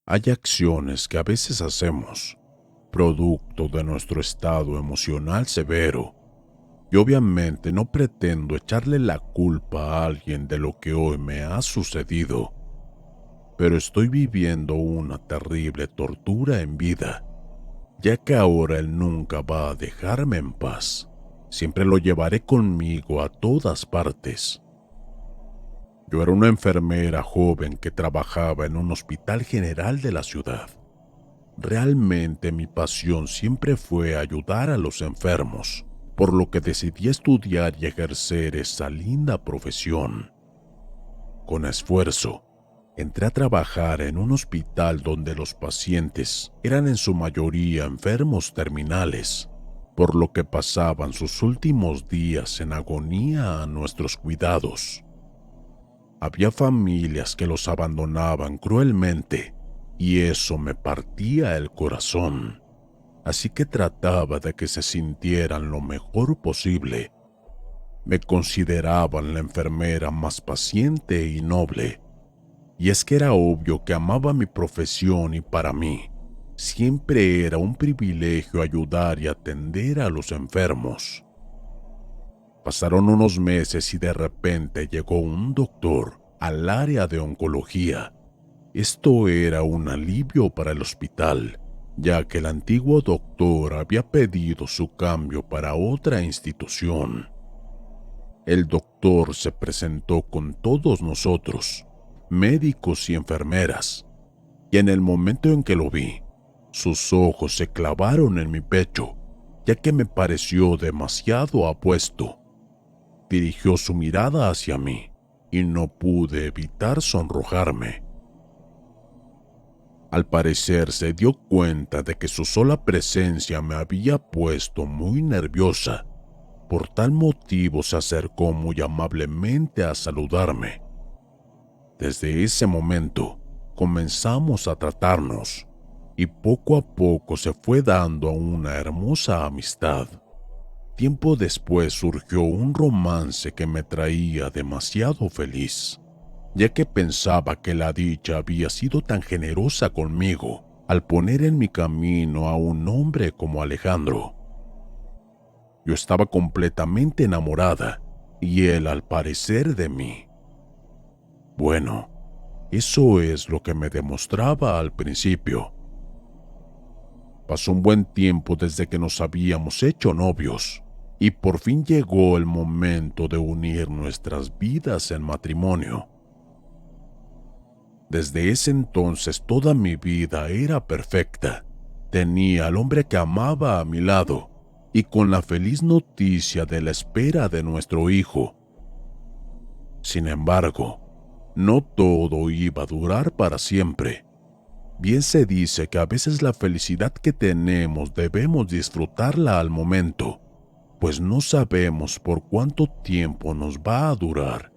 Hay acciones que a veces hacemos, producto de nuestro estado emocional severo, y obviamente no pretendo echarle la culpa a alguien de lo que hoy me ha sucedido, pero estoy viviendo una terrible tortura en vida, ya que ahora él nunca va a dejarme en paz. Siempre lo llevaré conmigo a todas partes. Yo era una enfermera joven que trabajaba en un hospital general de la ciudad. Realmente mi pasión siempre fue ayudar a los enfermos, por lo que decidí estudiar y ejercer esa linda profesión. Con esfuerzo, entré a trabajar en un hospital donde los pacientes eran en su mayoría enfermos terminales, por lo que pasaban sus últimos días en agonía a nuestros cuidados. Había familias que los abandonaban cruelmente y eso me partía el corazón, así que trataba de que se sintieran lo mejor posible. Me consideraban la enfermera más paciente y noble, y es que era obvio que amaba mi profesión y para mí siempre era un privilegio ayudar y atender a los enfermos. Pasaron unos meses y de repente llegó un doctor al área de oncología. Esto era un alivio para el hospital, ya que el antiguo doctor había pedido su cambio para otra institución. El doctor se presentó con todos nosotros, médicos y enfermeras, y en el momento en que lo vi, sus ojos se clavaron en mi pecho, ya que me pareció demasiado apuesto. Dirigió su mirada hacia mí y no pude evitar sonrojarme. Al parecer se dio cuenta de que su sola presencia me había puesto muy nerviosa. Por tal motivo se acercó muy amablemente a saludarme. Desde ese momento comenzamos a tratarnos y poco a poco se fue dando una hermosa amistad. Tiempo después surgió un romance que me traía demasiado feliz, ya que pensaba que la dicha había sido tan generosa conmigo al poner en mi camino a un hombre como Alejandro. Yo estaba completamente enamorada y él al parecer de mí. Bueno, eso es lo que me demostraba al principio. Pasó un buen tiempo desde que nos habíamos hecho novios y por fin llegó el momento de unir nuestras vidas en matrimonio. Desde ese entonces toda mi vida era perfecta. Tenía al hombre que amaba a mi lado y con la feliz noticia de la espera de nuestro hijo. Sin embargo, no todo iba a durar para siempre. Bien se dice que a veces la felicidad que tenemos debemos disfrutarla al momento, pues no sabemos por cuánto tiempo nos va a durar.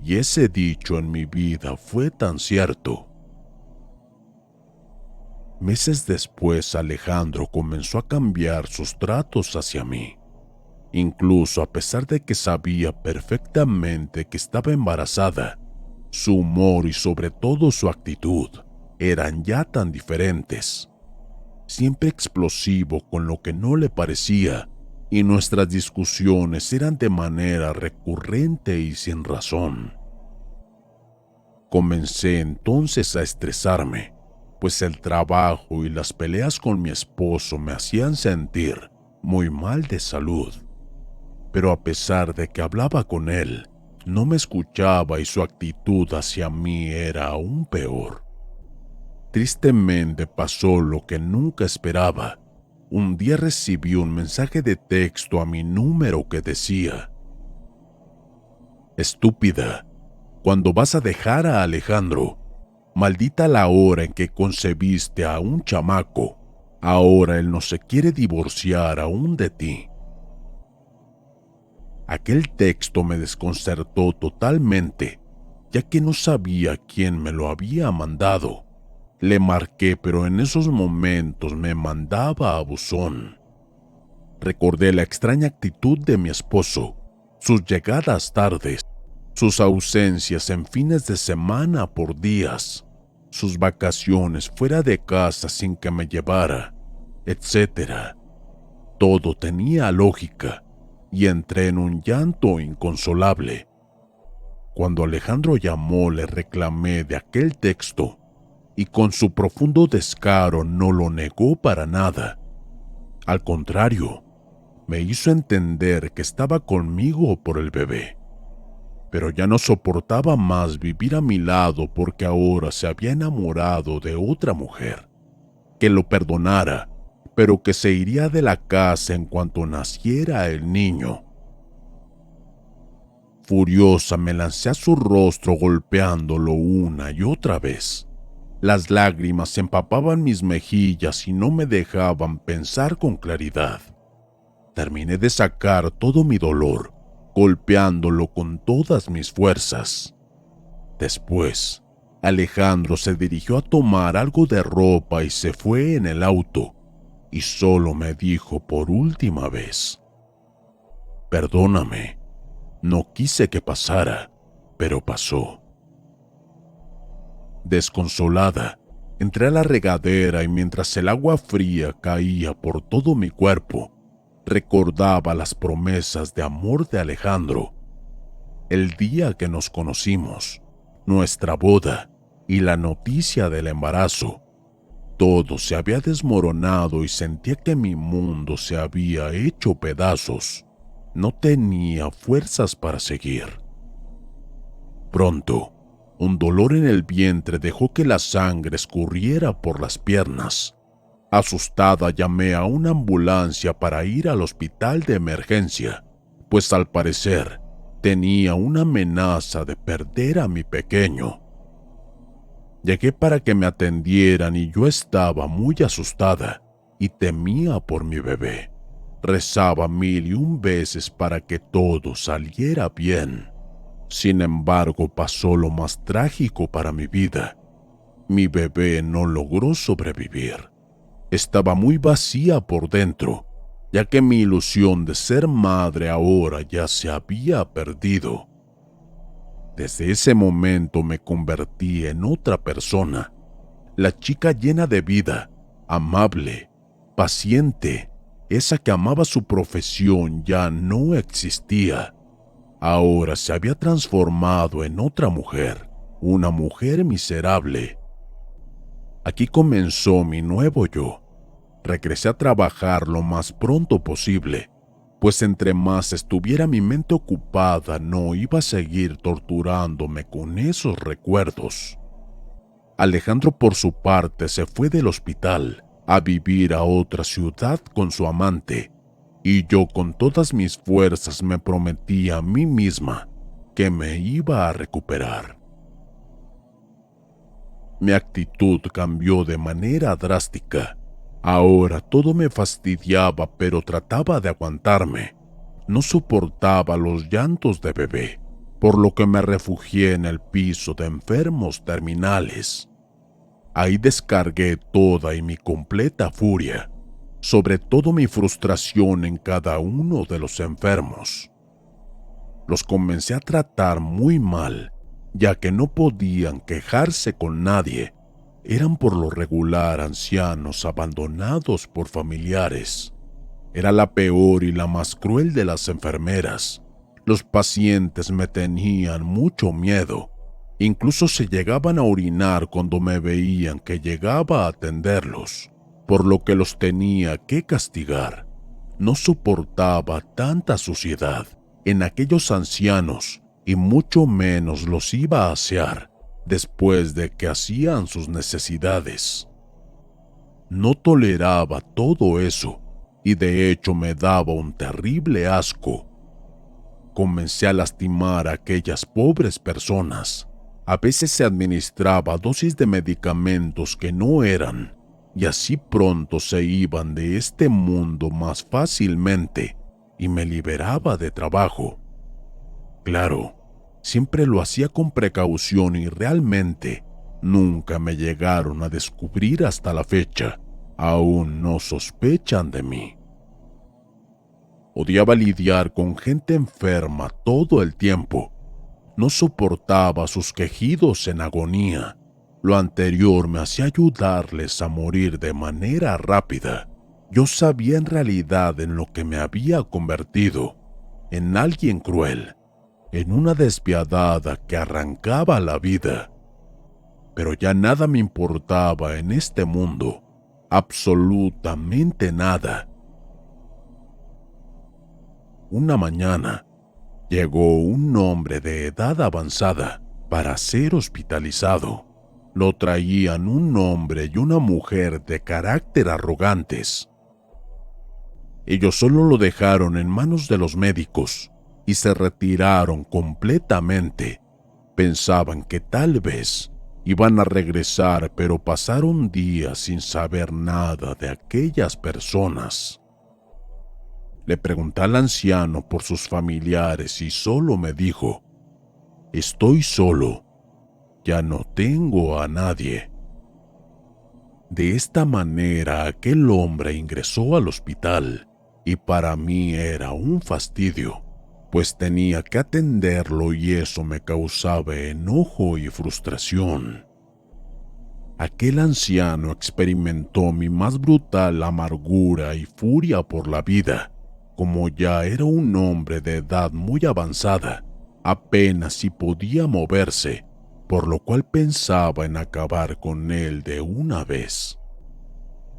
Y ese dicho en mi vida fue tan cierto. Meses después, Alejandro comenzó a cambiar sus tratos hacia mí. Incluso a pesar de que sabía perfectamente que estaba embarazada, su humor y sobre todo su actitud eran ya tan diferentes. Siempre explosivo con lo que no le parecía, y nuestras discusiones eran de manera recurrente y sin razón. Comencé entonces a estresarme, pues el trabajo y las peleas con mi esposo me hacían sentir muy mal de salud. Pero a pesar de que hablaba con él, no me escuchaba y su actitud hacia mí era aún peor. Tristemente pasó lo que nunca esperaba. Un día recibí un mensaje de texto a mi número que decía: «Estúpida, cuando vas a dejar a Alejandro, maldita la hora en que concebiste a un chamaco. Ahora él no se quiere divorciar aún de ti». Aquel texto me desconcertó totalmente, ya que no sabía quién me lo había mandado. Le marqué, pero en esos momentos me mandaba a buzón. Recordé la extraña actitud de mi esposo, sus llegadas tardes, sus ausencias en fines de semana por días. sus vacaciones fuera de casa sin que me llevara, etc. Todo tenía lógica y entré en un llanto inconsolable. Cuando Alejandro llamó, le reclamé de aquel texto y con su profundo descaro no lo negó para nada. Al contrario, me hizo entender que estaba conmigo por el bebé. Pero ya no soportaba más vivir a mi lado porque ahora se había enamorado de otra mujer. Que lo perdonara, pero que se iría de la casa en cuanto naciera el niño. Furiosa me lancé a su rostro golpeándolo una y otra vez. Las lágrimas empapaban mis mejillas y no me dejaban pensar con claridad. Terminé de sacar todo mi dolor, golpeándolo con todas mis fuerzas. Después, Alejandro se dirigió a tomar algo de ropa y se fue en el auto, y solo me dijo por última vez: «Perdóname, no quise que pasara, pero pasó». Desconsolada, entré a la regadera y mientras el agua fría caía por todo mi cuerpo, recordaba las promesas de amor de Alejandro. El día que nos conocimos, nuestra boda y la noticia del embarazo. Todo se había desmoronado y sentía que mi mundo se había hecho pedazos. No tenía fuerzas para seguir. Pronto, un dolor en el vientre dejó que la sangre escurriera por las piernas. Asustada llamé a una ambulancia para ir al hospital de emergencia, pues al parecer tenía una amenaza de perder a mi pequeño. Llegué para que me atendieran y yo estaba muy asustada y temía por mi bebé. Rezaba 1001 veces para que todo saliera bien. Sin embargo, pasó lo más trágico para mi vida. Mi bebé no logró sobrevivir. Estaba muy vacía por dentro, ya que mi ilusión de ser madre ahora ya se había perdido. Desde ese momento me convertí en otra persona, la chica llena de vida, amable, paciente, esa que amaba su profesión ya no existía. Ahora se había transformado en otra mujer, una mujer miserable. Aquí comenzó mi nuevo yo. Regresé a trabajar lo más pronto posible, pues entre más estuviera mi mente ocupada no iba a seguir torturándome con esos recuerdos. Alejandro por su parte se fue del hospital a vivir a otra ciudad con su amante, y yo con todas mis fuerzas me prometí a mí misma que me iba a recuperar. Mi actitud cambió de manera drástica. Ahora todo me fastidiaba, pero trataba de aguantarme. No soportaba los llantos de bebé, por lo que me refugié en el piso de enfermos terminales. Ahí descargué toda y mi completa furia, sobre todo mi frustración en cada uno de los enfermos. Los comencé a tratar muy mal, ya que no podían quejarse con nadie. Eran por lo regular ancianos abandonados por familiares. Era la peor y la más cruel de las enfermeras. Los pacientes me tenían mucho miedo. Incluso se llegaban a orinar cuando me veían que llegaba a atenderlos, por lo que los tenía que castigar. No soportaba tanta suciedad en aquellos ancianos y mucho menos los iba a asear después de que hacían sus necesidades. No toleraba todo eso y de hecho me daba un terrible asco. Comencé a lastimar a aquellas pobres personas. A veces se administraba dosis de medicamentos que no eran, y así pronto se iban de este mundo más fácilmente y me liberaba de trabajo. Claro, siempre lo hacía con precaución y realmente nunca me llegaron a descubrir hasta la fecha. Aún no sospechan de mí. Odiaba lidiar con gente enferma todo el tiempo. No soportaba sus quejidos en agonía. Lo anterior me hacía ayudarles a morir de manera rápida. Yo sabía en realidad en lo que me había convertido, en alguien cruel, en una despiadada que arrancaba la vida. Pero ya nada me importaba en este mundo, absolutamente nada. Una mañana, llegó un hombre de edad avanzada para ser hospitalizado. Lo traían un hombre y una mujer de carácter arrogantes. Ellos solo lo dejaron en manos de los médicos y se retiraron completamente. Pensaban que tal vez iban a regresar, pero pasaron días sin saber nada de aquellas personas. Le pregunté al anciano por sus familiares y solo me dijo: «Estoy solo, ya no tengo a nadie». De esta manera aquel hombre ingresó al hospital y para mí era un fastidio, pues tenía que atenderlo y eso me causaba enojo y frustración. Aquel anciano experimentó mi más brutal amargura y furia por la vida. Como ya era un hombre de edad muy avanzada, apenas si podía moverse, por lo cual pensaba en acabar con él de una vez.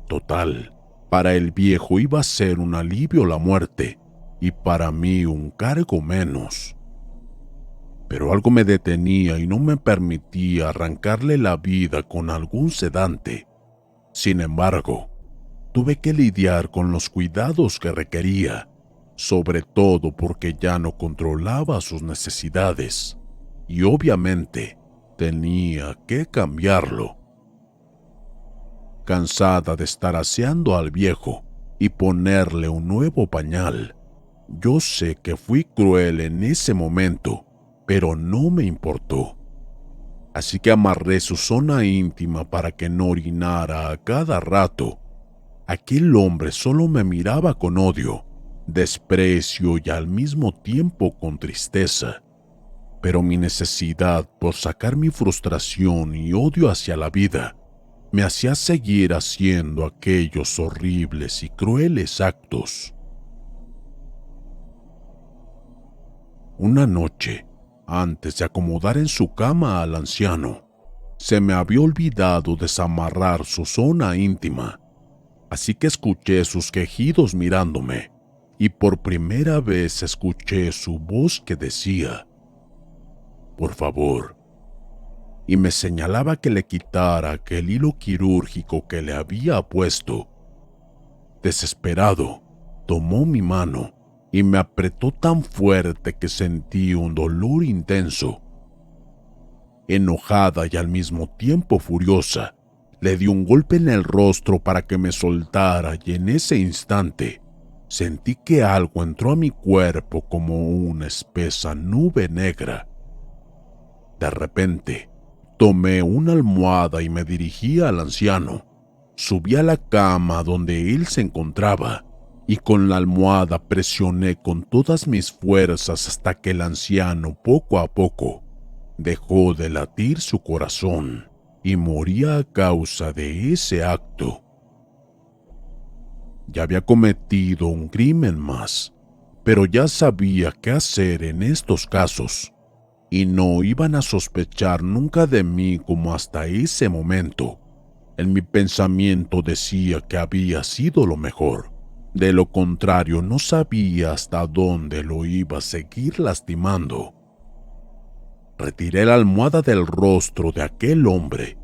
Total, para el viejo iba a ser un alivio la muerte, y para mí un cargo menos. Pero algo me detenía y no me permitía arrancarle la vida con algún sedante. Sin embargo, tuve que lidiar con los cuidados que requería, sobre todo porque ya no controlaba sus necesidades, y obviamente tenía que cambiarlo. Cansada de estar aseando al viejo y ponerle un nuevo pañal, yo sé que fui cruel en ese momento, pero no me importó. Así que amarré su zona íntima para que no orinara a cada rato. Aquel hombre solo me miraba con odio, desprecio y al mismo tiempo con tristeza. Pero mi necesidad por sacar mi frustración y odio hacia la vida me hacía seguir haciendo aquellos horribles y crueles actos. Una noche, antes de acomodar en su cama al anciano, se me había olvidado desamarrar su zona íntima, así que escuché sus quejidos mirándome, y por primera vez escuché su voz que decía: «Por favor», y me señalaba que le quitara aquel hilo quirúrgico que le había puesto. Desesperado, tomó mi mano y me apretó tan fuerte que sentí un dolor intenso. Enojada y al mismo tiempo furiosa, le di un golpe en el rostro para que me soltara y en ese instante sentí que algo entró a mi cuerpo como una espesa nube negra. De repente, tomé una almohada y me dirigí al anciano. Subí a la cama donde él se encontraba y con la almohada presioné con todas mis fuerzas hasta que el anciano poco a poco dejó de latir su corazón y moría a causa de ese acto. Ya había cometido un crimen más, pero ya sabía qué hacer en estos casos, y no iban a sospechar nunca de mí como hasta ese momento. En mi pensamiento decía que había sido lo mejor. De lo contrario, no sabía hasta dónde lo iba a seguir lastimando. Retiré la almohada del rostro de aquel hombre.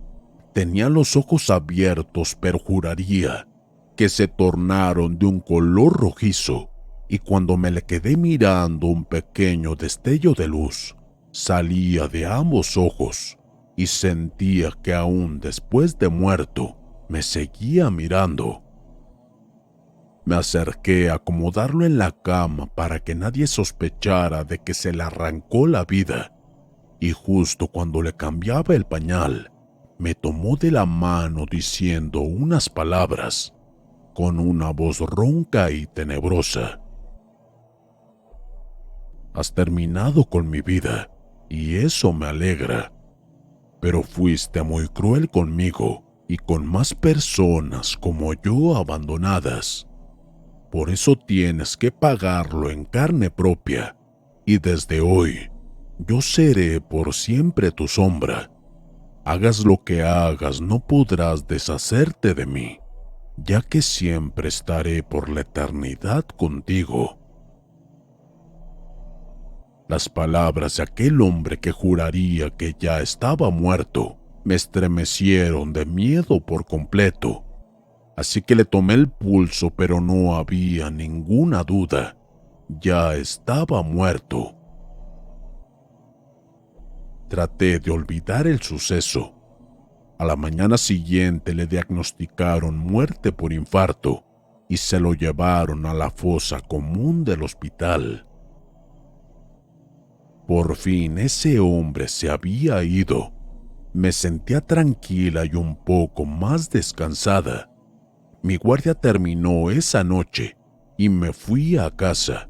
Tenía los ojos abiertos, pero juraría que se tornaron de un color rojizo, y cuando me le quedé mirando, un pequeño destello de luz salía de ambos ojos, y sentía que aún después de muerto me seguía mirando. Me acerqué a acomodarlo en la cama para que nadie sospechara de que se le arrancó la vida, y justo cuando le cambiaba el pañal, me tomó de la mano diciendo unas palabras con una voz ronca y tenebrosa: «Has terminado con mi vida, y eso me alegra». pero fuiste muy cruel conmigo y con más personas como yo abandonadas. Por eso tienes que pagarlo en carne propia, y desde hoy yo seré por siempre tu sombra. Hagas lo que hagas, no podrás deshacerte de mí, ya que siempre estaré por la eternidad contigo. Las palabras de aquel hombre que juraría que ya estaba muerto me estremecieron de miedo por completo. Así que le tomé el pulso, pero no había ninguna duda. Ya estaba muerto. Traté de olvidar el suceso. A la mañana siguiente le diagnosticaron muerte por infarto y se lo llevaron a la fosa común del hospital. Por fin ese hombre se había ido. Me sentía tranquila y un poco más descansada. Mi guardia terminó esa noche y me fui a casa.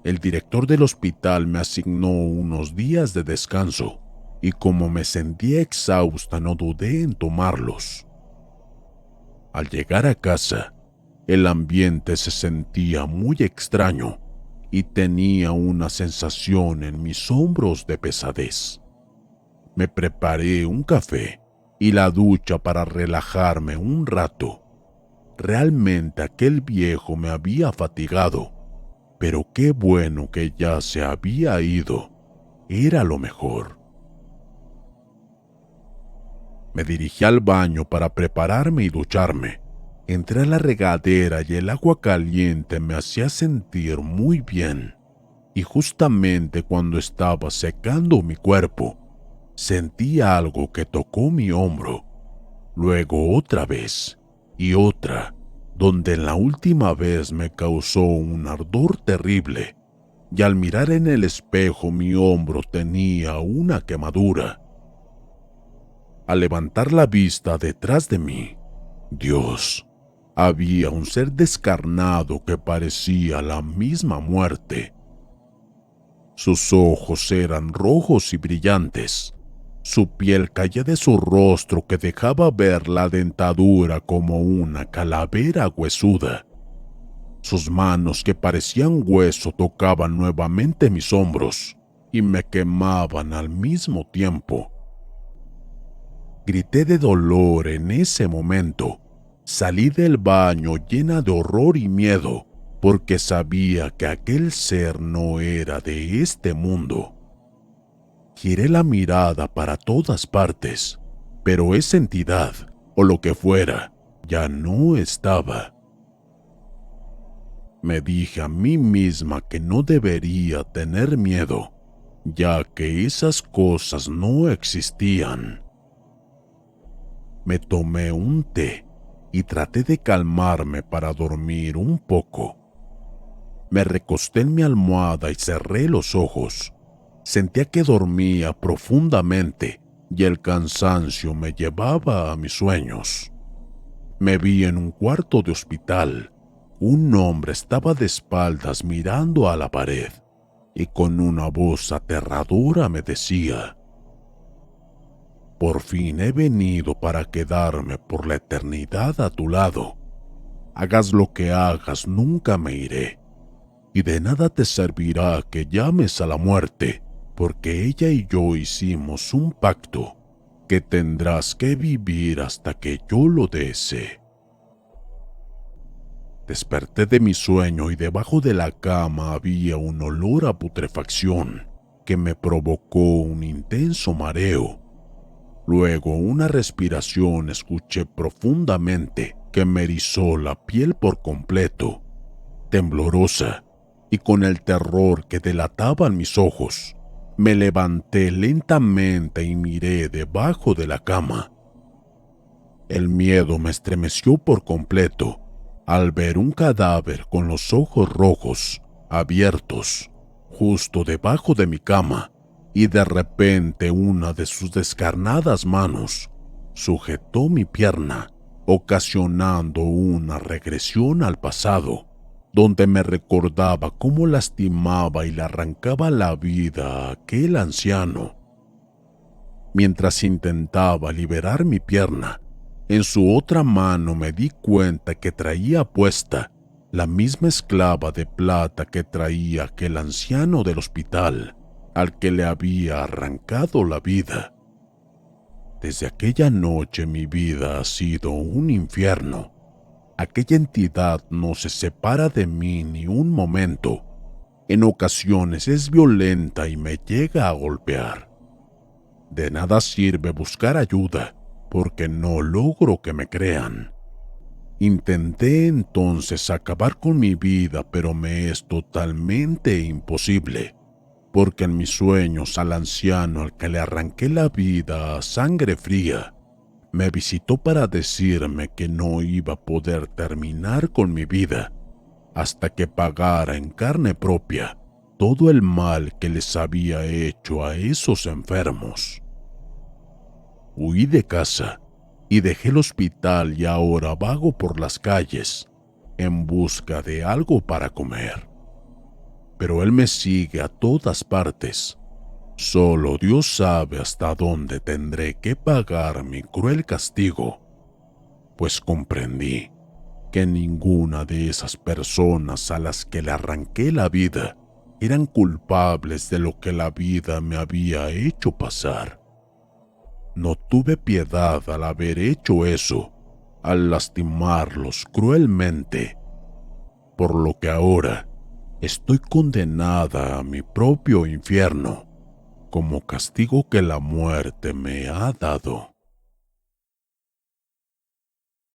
El director del hospital me asignó unos días de descanso y como me sentía exhausta no dudé en tomarlos. Al llegar a casa, el ambiente se sentía muy extraño y tenía una sensación en mis hombros de pesadez. Me preparé un café y la ducha para relajarme un rato. Realmente aquel viejo me había fatigado, pero qué bueno que ya se había ido. Era lo mejor. Me dirigí al baño para prepararme y ducharme. Entré a la regadera y el agua caliente me hacía sentir muy bien. Y justamente cuando estaba secando mi cuerpo, sentí algo que tocó mi hombro. Luego otra vez y otra, donde la última vez me causó un ardor terrible. Y al mirar en el espejo mi hombro tenía una quemadura. Al levantar la vista detrás de mí, Dios, había un ser descarnado que parecía la misma muerte. Sus ojos eran rojos y brillantes. Su piel caía de su rostro que dejaba ver la dentadura como una calavera huesuda. Sus manos que parecían hueso tocaban nuevamente mis hombros y me quemaban al mismo tiempo. Grité de dolor en ese momento. Salí del baño llena de horror y miedo, porque sabía que aquel ser no era de este mundo. Giré la mirada para todas partes, pero esa entidad, o lo que fuera, ya no estaba. Me dije a mí misma que no debería tener miedo, ya que esas cosas no existían. Me tomé un té y traté de calmarme para dormir un poco. Me recosté en mi almohada y cerré los ojos. Sentía que dormía profundamente y el cansancio me llevaba a mis sueños. Me vi en un cuarto de hospital. Un hombre estaba de espaldas mirando a la pared y con una voz aterradora me decía: «Por fin he venido para quedarme por la eternidad a tu lado. Hagas lo que hagas, nunca me iré. Y de nada te servirá que llames a la muerte, porque ella y yo hicimos un pacto que tendrás que vivir hasta que yo lo desee». Desperté de mi sueño y debajo de la cama había un olor a putrefacción que me provocó un intenso mareo. Luego una respiración escuché profundamente que me erizó la piel por completo. Temblorosa y con el terror que delataban mis ojos, me levanté lentamente y miré debajo de la cama. El miedo me estremeció por completo al ver un cadáver con los ojos rojos, abiertos, justo debajo de mi cama, y de repente una de sus descarnadas manos sujetó mi pierna, ocasionando una regresión al pasado, donde me recordaba cómo lastimaba y le arrancaba la vida a aquel anciano. Mientras intentaba liberar mi pierna, en su otra mano me di cuenta que traía puesta la misma esclava de plata que traía aquel anciano del hospital al que le había arrancado la vida. Desde aquella noche mi vida ha sido un infierno. Aquella entidad no se separa de mí ni un momento. En ocasiones es violenta y me llega a golpear. De nada sirve buscar ayuda, porque no logro que me crean. Intenté entonces acabar con mi vida, pero me es totalmente imposible, porque en mis sueños al anciano al que le arranqué la vida a sangre fría, me visitó para decirme que no iba a poder terminar con mi vida hasta que pagara en carne propia todo el mal que les había hecho a esos enfermos. Huí de casa y dejé el hospital y ahora vago por las calles en busca de algo para comer. Pero él me sigue a todas partes. Solo Dios sabe hasta dónde tendré que pagar mi cruel castigo, pues comprendí que ninguna de esas personas a las que le arranqué la vida eran culpables de lo que la vida me había hecho pasar. No tuve piedad al haber hecho eso, al lastimarlos cruelmente, por lo que ahora estoy condenada a mi propio infierno, como castigo que la muerte me ha dado.